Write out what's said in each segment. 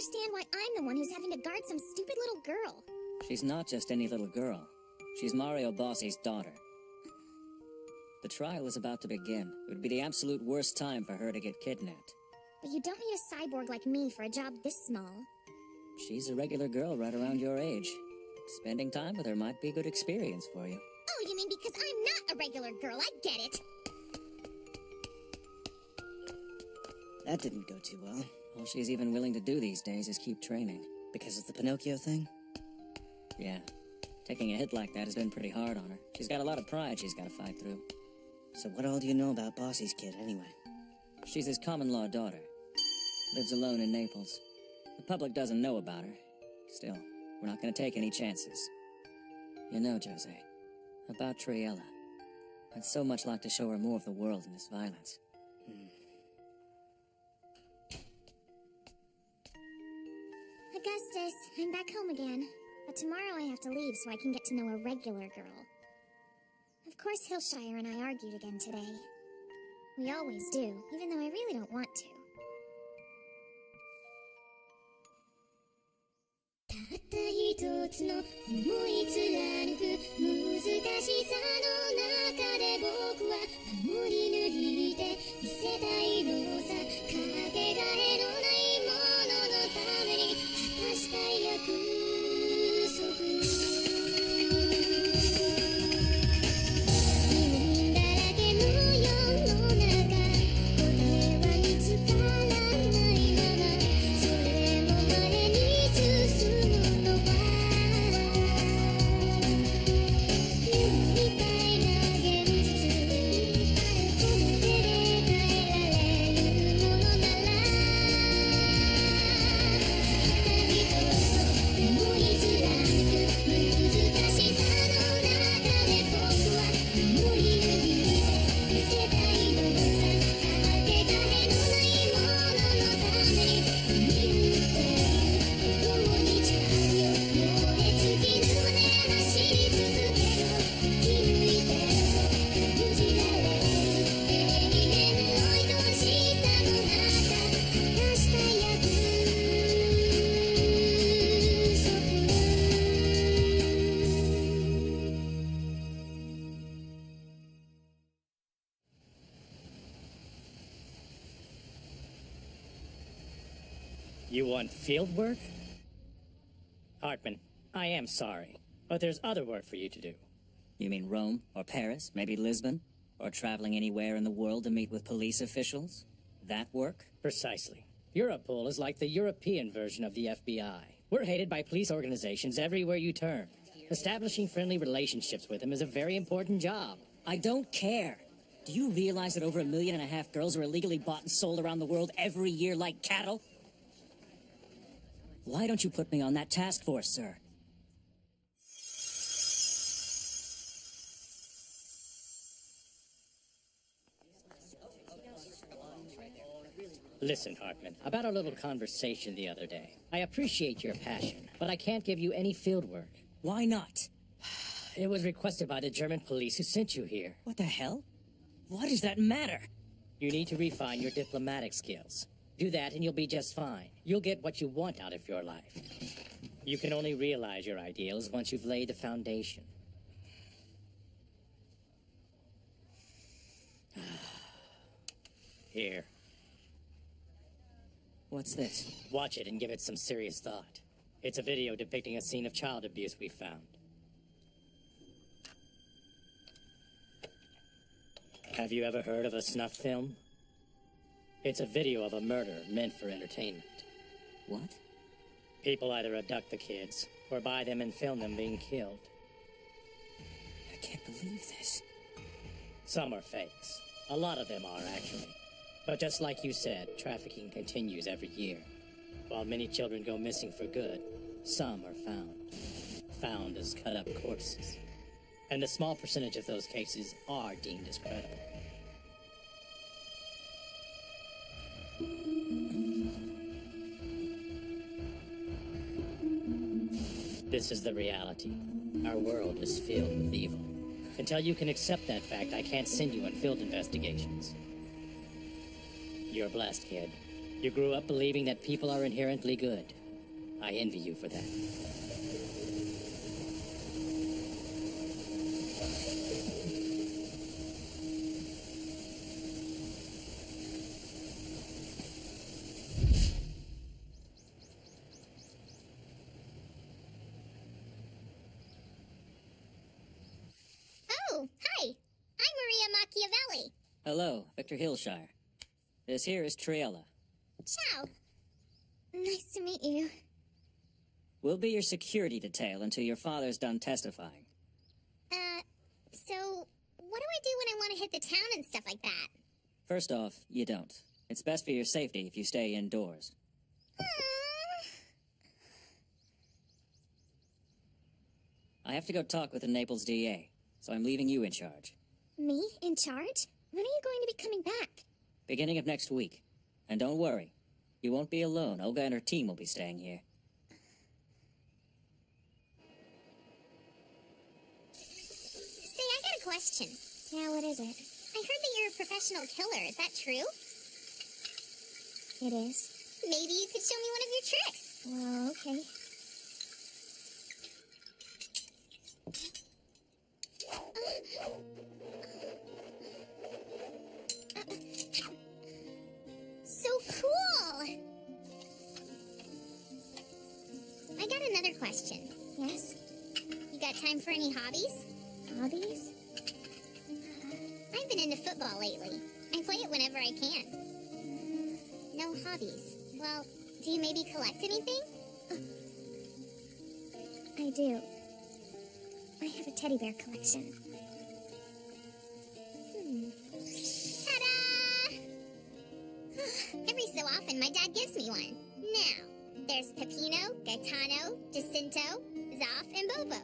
understand why I'm the one who's having to guard some stupid little girl. She's not just any little girl. She's Mario Bossi's daughter. The trial is about to begin. It would be the absolute worst time for her to get kidnapped. But you don't need a cyborg like me for a job this small. She's a regular girl right around your age. Spending time with her might be a good experience for you. Oh, you mean because I'm not a regular girl? I get it. That didn't go too well. All she's even willing to do these days is keep training. Because of the Pinocchio thing? Yeah. Taking a hit like that has been pretty hard on her. She's got a lot of pride she's got to fight through. So what all do you know about Bossy's kid, anyway? She's his common-law daughter. Lives alone in Naples. The public doesn't know about her. Still, we're not going to take any chances. You know, Jose, about Triella, I'd so much like to show her more of the world and its violence. Augustus, I'm back home again. But tomorrow I have to leave so I can get to know a regular girl. Of course Hillshire and I argued again today. We always do, even though I really don't want to. たった一つの思い貫く難しさの中で僕は守り抜いて見せたいのさかけがえのないもののために果たした約束疑問だらけの世の中答えは見つからないままそれも前に進むのは夢みたいな現実この手で変えられるものならたった一つの思い貫く難しさの中で僕は守り抜いて見せたいのさかけがえのないもののために見打ってる共に誓うよ燃え尽きぬまで走り続けよ生き抜いて感じられる永遠の愛しさの中果たした約束 You want field work? Hartman, I am sorry, but there's other work for you to do. You mean Rome, or Paris, maybe Lisbon? Or traveling anywhere in the world to meet with police officials? That work? Precisely. Europol is like the European version of the FBI. We're hated by police organizations everywhere you turn. Establishing friendly relationships with them is a very important job. I don't care. Do you realize that over 1.5 million girls are illegally bought and sold around the world every year like cattle? Why don't you put me on that task force, sir? Listen, Hartman, about our little conversation the other day. I appreciate your passion, but I can't give you any field work. Why not? It was requested by the German police who sent you here. What the hell? Why does that matter? You need to refine your diplomatic skills. Do that and you'll be just fine. You'll get what you want out of your life. You can only realize your ideals once you've laid the foundation. Here. What's this? Watch it and give it some serious thought. It's a video depicting a scene of child abuse we found. Have you ever heard of a snuff film? It's a video of a murder meant for entertainment. What? People either abduct the kids or buy them and film them being killed. I can't believe this. Some are fakes. A lot of them are, actually. But just like you said, trafficking continues every year. While many children go missing for good, some are found. Found as cut-up corpses. And a small percentage of those cases are deemed as credible. This is the reality. Our world is filled with evil. Until you can accept that fact, I can't send you on field investigations. You're blessed, kid. You grew up believing that people are inherently good. I envy you for that. Oh, hi. I'm Maria Machiavelli. Hello, Victor Hillshire. This here is Triella. Ciao. Nice to meet you. We'll be your security detail until your father's done testifying. So, what do I do when I want to hit the town and stuff like that? First off, you don't. It's best for your safety if you stay indoors. I have to go talk with the Naples DA, so I'm leaving you in charge. Me? In charge? When are you going to be coming back? Beginning of next week. And don't worry, you won't be alone. Olga and her team will be staying here. Say, I got a question. Yeah, what is it? I heard that you're a professional killer. Is that true? It is. Maybe you could show me one of your tricks. Well, okay. So cool! I got another question. Yes? You got time for any hobbies? Hobbies? I've been into football lately. I play it whenever I can. No hobbies. Well, do you maybe collect anything? I do. I have a teddy bear collection. Ta-da! Every so often, my dad gives me one. Now, there's Peppino, Gaetano, Jacinto, Zoff, and Bobo.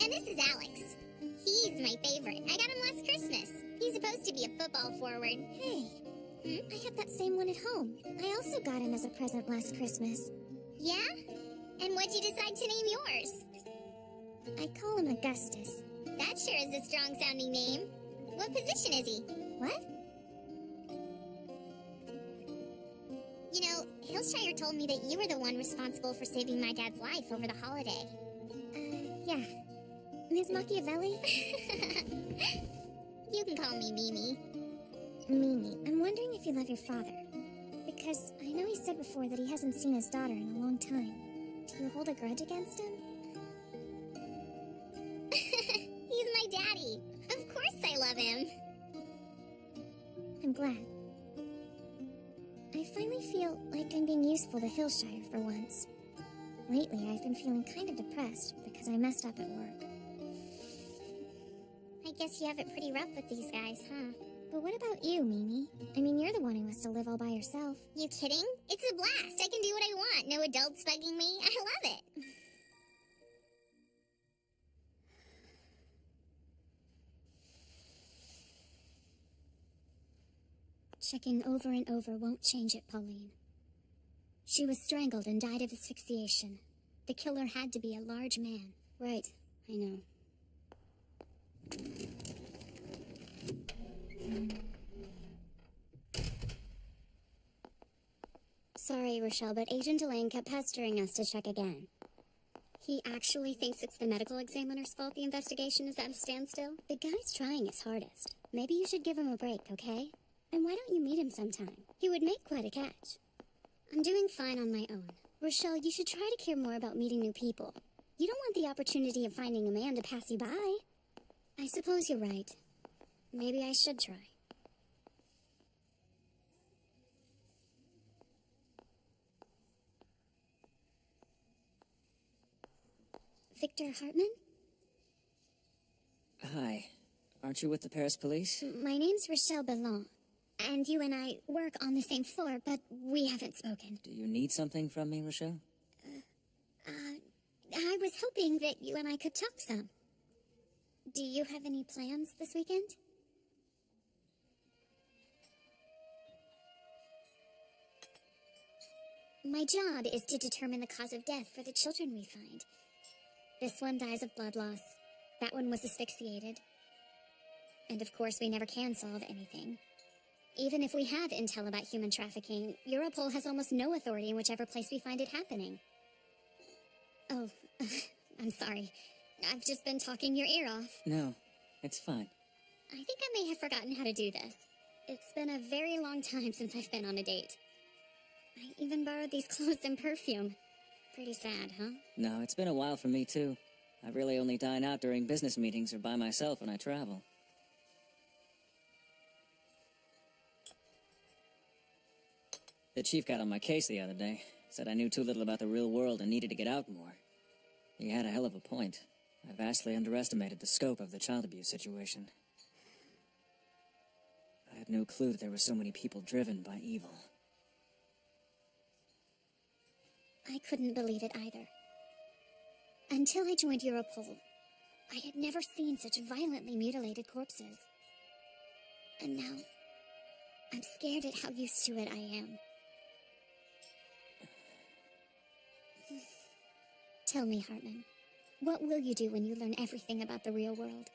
And this is Alex. He's my favorite. I got him last Christmas. He's supposed to be a football forward. Hey, I have that same one at home. I also got him as a present last Christmas. Yeah? And what'd you decide to name yours? I call him Augustus. That sure is a strong-sounding name. What position is he? What? You know, Hillshire told me that you were the one responsible for saving my dad's life over the holiday. Yeah. Ms. Machiavelli? You can call me Mimi. Mimi, I'm wondering if you love your father. Because I know he said before that he hasn't seen his daughter in a long time. Do you hold a grudge against him? He's my daddy. Of course I love him. I'm glad. I finally feel like I'm being useful to Hillshire for once. Lately, I've been feeling kind of depressed because I messed up at work. I guess you have it pretty rough with these guys, huh? But what about you, Mimi? I mean, you're the one who has to live all by yourself. You kidding? It's a blast. I can do what I want. No adults bugging me. I love it. Checking over and over won't change it, Pauline. She was strangled and died of asphyxiation. The killer had to be a large man. Right, I know. Sorry, Rochelle, but Agent Elaine kept pestering us to check again. He actually thinks it's the medical examiner's fault the investigation is at a standstill? The guy's trying his hardest. Maybe you should give him a break, okay? And why don't you meet him sometime? He would make quite a catch. I'm doing fine on my own. Rochelle, you should try to care more about meeting new people. You don't want the opportunity of finding a man to pass you by. I suppose you're right. Maybe I should try. Victor Hartman? Hi. Aren't you with the Paris police? My name's Rochelle Bellon. And you and I work on the same floor, but we haven't spoken. Do you need something from me, Rochelle? I was hoping that you and I could talk some. Do you have any plans this weekend? My job is to determine the cause of death for the children we find. This one dies of blood loss. That one was asphyxiated. And of course, we never can solve anything. Even if we have intel about human trafficking, Europol has almost no authority in whichever place we find it happening. Oh, I'm sorry. I've just been talking your ear off. No, it's fine. I think I may have forgotten how to do this. It's been a very long time since I've been on a date. I even borrowed these clothes and perfume. Pretty sad, huh? No, it's been a while for me, too. I really only dine out during business meetings or by myself when I travel. The chief got on my case the other day. Said I knew too little about the real world and needed to get out more. He had a hell of a point. I vastly underestimated the scope of the child abuse situation. I had no clue that there were so many people driven by evil. I couldn't believe it either. Until I joined Europol, I had never seen such violently mutilated corpses. And now, I'm scared at how used to it I am. Tell me, Hartman, what will you do when you learn everything about the real world?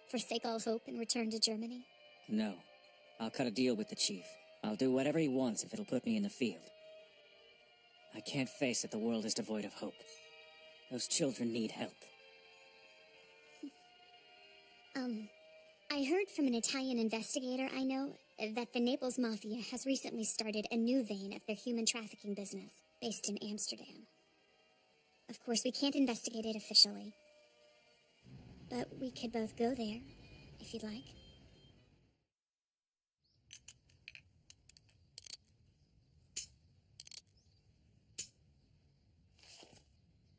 Forsake all hope and return to Germany? No. I'll cut a deal with the chief. I'll do whatever he wants if it'll put me in the field. I can't face that the world is devoid of hope. Those children need help. I heard from an Italian investigator I know that the Naples Mafia has recently started a new vein of their human trafficking business, based in Amsterdam. Of course, we can't investigate it officially, but we could both go there, if you'd like.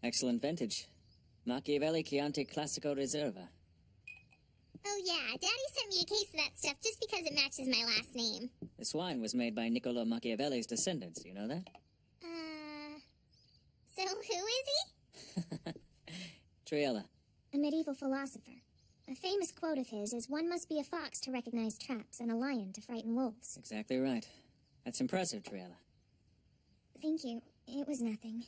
Excellent vintage. Machiavelli Chianti Classico Reserva. Oh yeah, Daddy sent me a case of that stuff just because it matches my last name. This wine was made by Niccolo Machiavelli's descendants, do you know that? So who is he? Triella. A medieval philosopher. A famous quote of his is, "One must be a fox to recognize traps and a lion to frighten wolves." Exactly right. That's impressive, Triella. Thank you. It was nothing.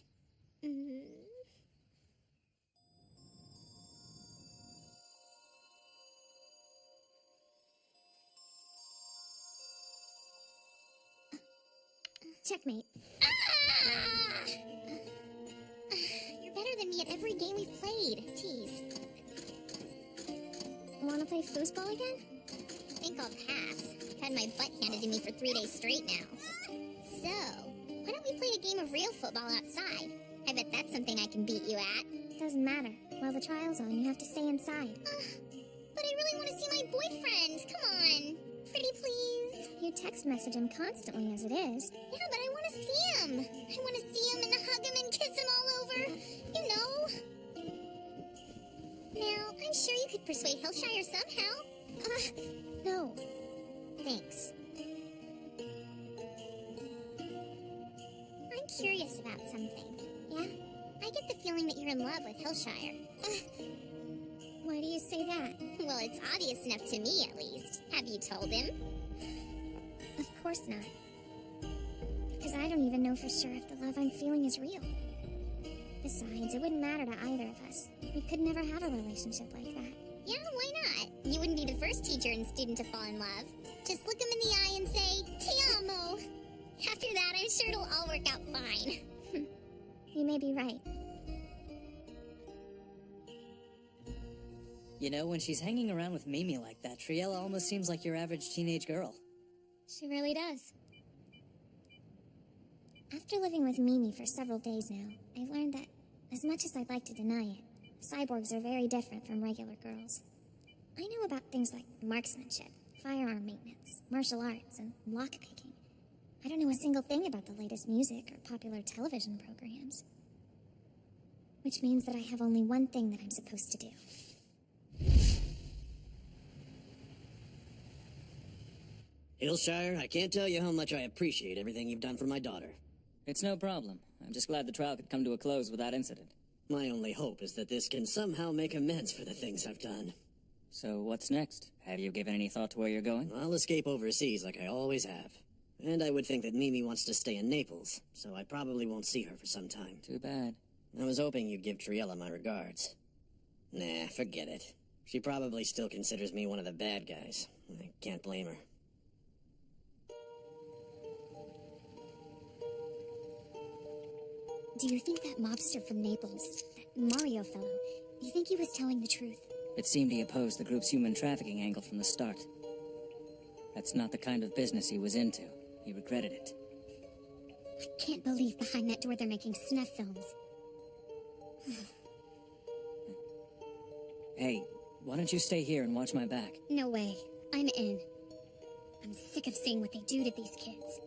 Checkmate. You're better than me at every game we've played. Jeez. Wanna play foosball again? I think I'll pass. I've had my butt handed to me for 3 days straight now. So, why don't we play a game of real football outside? I bet that's something I can beat you at. Doesn't matter. While the trial's on, you have to stay inside. But I really want to see my boyfriend. Come on. Pretty please. You text message him constantly as it is. Yeah, but I want to see him. I want to see him and hug him and kiss him all over. You know. Now, I'm sure you could persuade Hillshire somehow. No. Thanks. I'm curious about something. Yeah? I get the feeling that you're in love with Hillshire. Why do you say that? Well, it's obvious enough to me, at least. Have you told him? Of course not. Because I don't even know for sure if the love I'm feeling is real. Besides, it wouldn't matter to either of us. We could never have a relationship like that. Yeah, why not? You wouldn't be the first teacher and student to fall in love. Just look him in the eye and say, "Ti amo." After that, I'm sure it'll all work out fine. You may be right. You know, when she's hanging around with Mimi like that, Triella almost seems like your average teenage girl. She really does. After living with Mimi for several days now, I've learned that, as much as I'd like to deny it, cyborgs are very different from regular girls. I know about things like marksmanship, firearm maintenance, martial arts, and lockpicking. I don't know a single thing about the latest music or popular television programs. Which means that I have only one thing that I'm supposed to do. Hillshire, I can't tell you how much I appreciate everything you've done for my daughter. It's no problem. I'm just glad the trial could come to a close without incident. My only hope is that this can somehow make amends for the things I've done. So what's next? Have you given any thought to where you're going? I'll escape overseas like I always have. And I would think that Mimi wants to stay in Naples, so I probably won't see her for some time. Too bad. I was hoping you'd give Triella my regards. Nah, forget it. She probably still considers me one of the bad guys. I can't blame her. Do you think that mobster from Naples, that Mario fellow, do you think he was telling the truth? It seemed he opposed the group's human trafficking angle from the start. That's not the kind of business he was into. He regretted it. I can't believe behind that door they're making snuff films. Hey, why don't you stay here and watch my back? No way. I'm in. I'm sick of seeing what they do to these kids.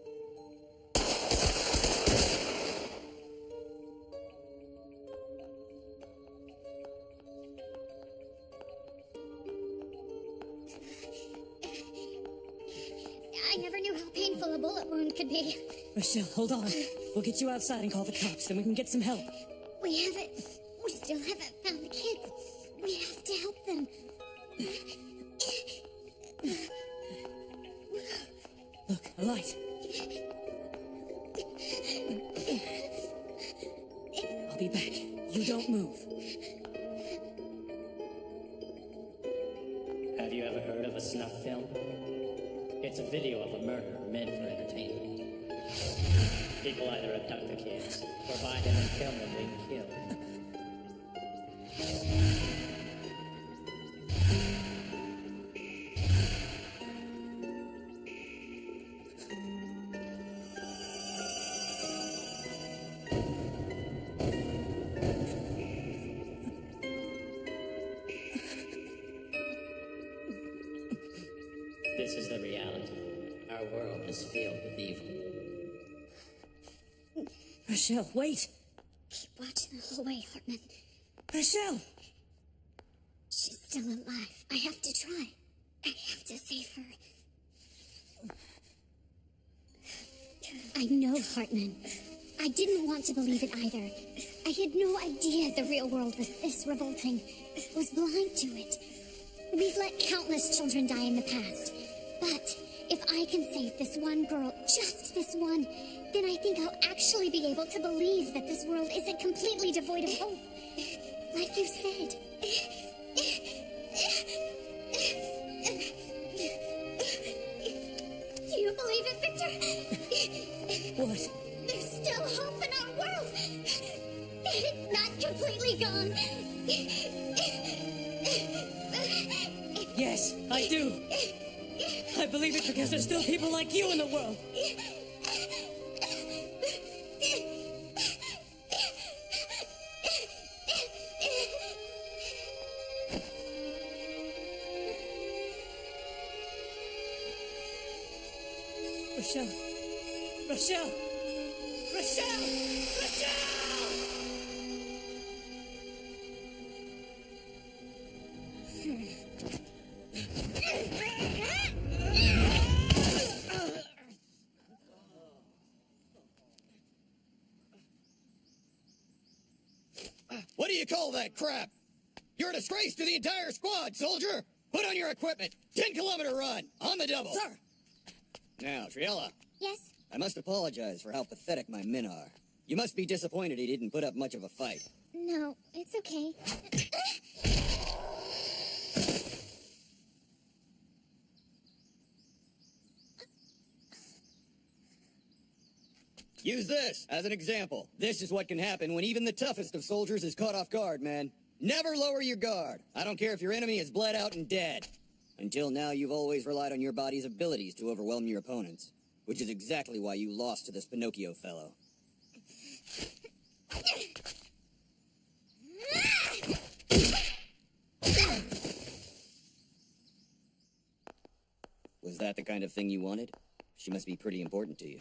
I never knew how painful a bullet wound could be. Rochelle, hold on. We'll get you outside and call the cops, then we can get some help. We still haven't found the kids. We have to help them. Look, a light. I'll be back. You don't move. Have you ever heard of a snuff film? It's a video of a murder meant for entertainment. People either abduct the kids or buy them and film them being killed. This is the reality. Our world is filled with evil. Rochelle, wait! Keep watching the whole way, Hartman. Rochelle! She's still alive. I have to try. I have to save her. I know, Hartman. I didn't want to believe it either. I had no idea the real world was this revolting. Was blind to it. We've let countless children die in the past. But if I can save this one girl, just this one, then I think I'll actually be able to believe that this world isn't completely devoid of hope. Like you said. Do you believe it, Victor? What? There's still hope in our world. It's not completely gone. Yes, I do. I believe it because there's still people like you in the world. Rochelle! Rochelle! Rochelle! Rochelle! What do you call that crap? You're a disgrace to the entire squad, soldier! Put on your equipment! 10-kilometer run! On the double! Sir! Now, Triella, Yes? I must apologize for how pathetic my men are. You must be disappointed he didn't put up much of a fight. No, it's okay. Use this as an example. This is what can happen when even the toughest of soldiers is caught off guard, man. Never lower your guard. I don't care if your enemy is bled out and dead. Until now, you've always relied on your body's abilities to overwhelm your opponents, which is exactly why you lost to this Pinocchio fellow. Was that the kind of thing you wanted? She must be pretty important to you.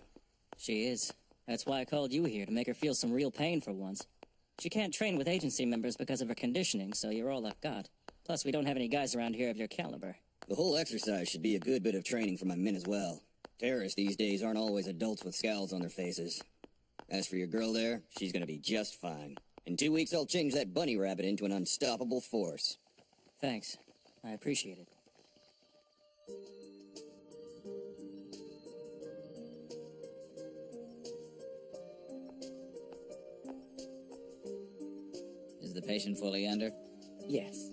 She is. That's why I called you here, to make her feel some real pain for once. She can't train with agency members because of her conditioning, so you're all I've got. Plus, we don't have any guys around here of your caliber. The whole exercise should be a good bit of training for my men as well. Terrorists these days aren't always adults with scowls on their faces. As for your girl there, she's gonna be just fine. In 2 weeks, I'll change that bunny rabbit into an unstoppable force. Thanks. I appreciate it. Is the patient fully under? Yes.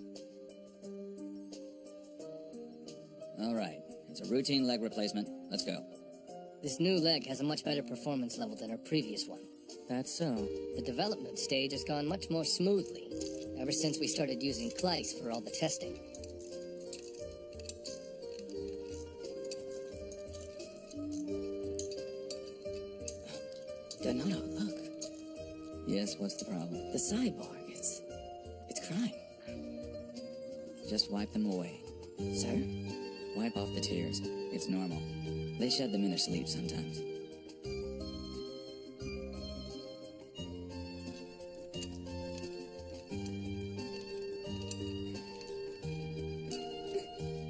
All right. It's a routine leg replacement. Let's go. This new leg has a much better performance level than her previous one. That's so. The development stage has gone much more smoothly ever since we started using Kleiss for all the testing. Donato, look. Yes, what's the problem? The cyborg, it's crying. Just wipe them away. Sir? Wipe off the tears. It's normal. They shed them in their sleep sometimes.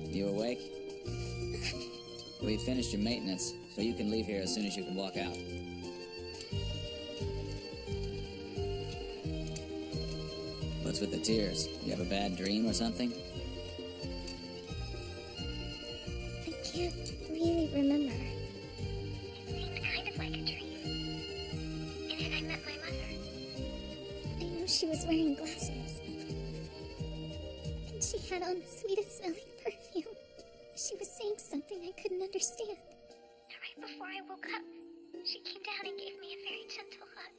You awake? We've finished your maintenance, so you can leave here as soon as you can walk out. What's with the tears? You have a bad dream or something? I can't really remember. It seemed kind of like a dream. And then I met my mother. I know she was wearing glasses. And she had on the sweetest smelling perfume. She was saying something I couldn't understand. And right before I woke up, she came down and gave me a very gentle hug.